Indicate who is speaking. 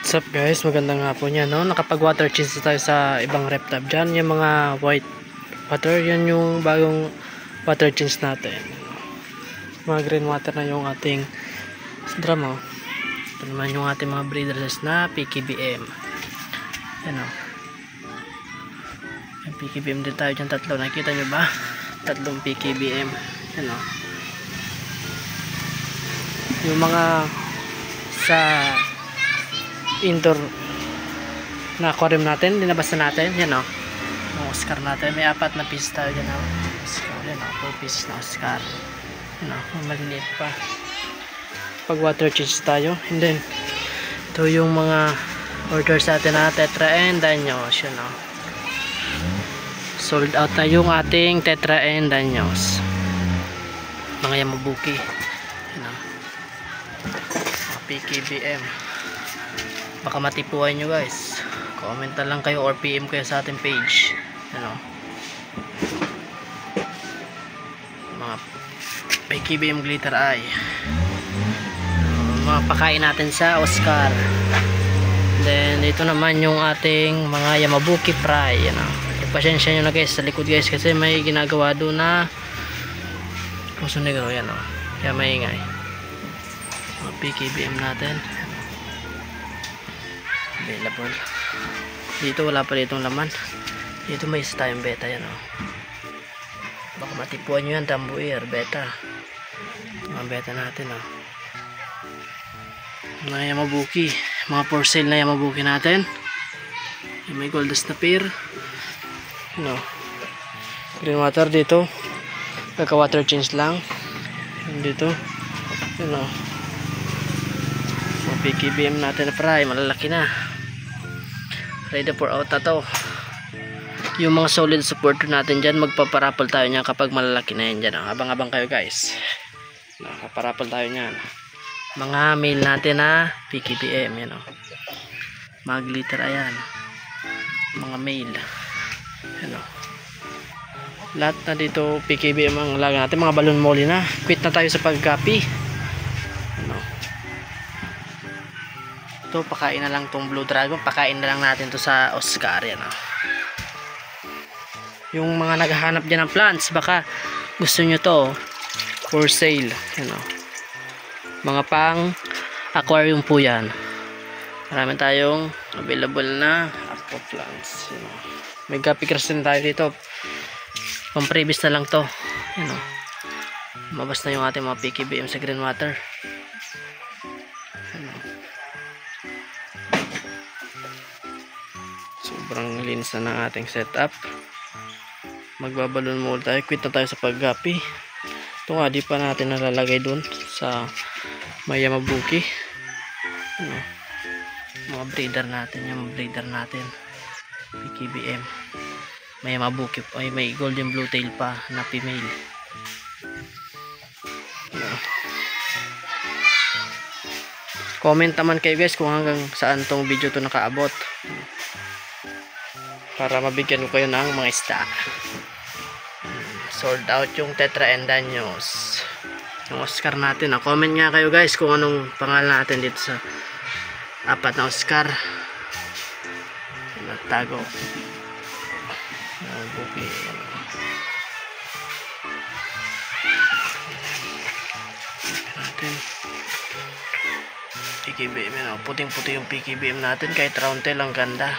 Speaker 1: What's up guys, magandang hapon yan, no? Nakapag water change tayo sa ibang rep tab dyan. Yung mga white water, yan yung bagong water change natin. Mga green water na yung ating drum, oh. Ito naman yung ating mga breeders na PKBM. Yan, oh. Yung PKBM din tayo dyan, tatlo. Nakikita nyo ba? Tatlong PKBM. Yan, oh. Yung mga sa indoor na aquarium natin, linabas na natin, yan o, yung Oscar natin, may 4 na pieces tayo dyan o, Oscar, yan o, 4 pieces na Oscar, yan o, maliliit pa. Pag water change tayo, and then ito yung mga orders natin na Tetra and Danyos, yan o, sold out na yung ating Tetra and Danyos, mga Yamabuki, yan o, mga PKBM. Baka matipuan nyo guys, comment na lang kayo or PM kayo sa ating page, ano, mga PKBM glitter eye, mga pakain natin sa Oscar. Then dito naman yung ating mga Yamabuki fry, ano, pasensya nyo na guys sa likod guys kasi may ginagawa doon na puso negro, yan o, kaya maingay. Mga PKBM natin available. Dito wala pa ditong laman. Dito may isa tayong beta, yan o. Baka matipuan nyo yan, Dambuir, beta. Mga beta natin o. Mga Yamabuki, mga for sale na Yamabuki natin. Yung may gold na pair, no. Green water dito, kaka water change lang. Dito, yun o, mga PKBM natin na fry, malalaki na, ready for out na to. Yung mga solid supporter natin dyan, magpaparapol tayo niyan kapag malalaki na yan dyan. Abang-abang kayo guys, nakaparapol tayo niyan. Mga male natin na PKBM, yan o, mga glitter, ayan, mga male, yan o. Lahat na dito PKBM ang laga natin. Mga balloon molly na, quit na tayo sa pag-copy, ano. Ito, pakain na lang tong Blue Dragon, pakain na lang natin to sa Oscar, yan o. Yung mga naghahanap dyan ng plants, baka gusto nyo to for sale, yan o. Mga pang aquarium po yan. Marami tayong available na aqua plants, yan o. May guppy grass din tayo dito, pang previous na lang to, yan o. Mabas na yung ating mga PKBM sa green water, yan o. Sobrang linis na ng ating setup. Magbabalon mo tayo, quit na tayo sa pag-gapi. Ito nga, di pa natin nalalagay dun sa may Yamabuki, ano, mga breeder natin, yung breeder natin PKBM, may Yamabuki, ay may golden blue tail pa na female, ano. Comment naman kayo guys kung hanggang saan tong video to nakaabot, para mabigyan ko kayo ng mga isda. Sold out yung Tetra and Danyos, yung Oscar natin. Comment nga kayo guys kung anong pangalan natin dito sa 4 na Oscar. Nagtago Buki, natin PKBM, puting puti yung PKBM natin, kahit round tail ang ganda.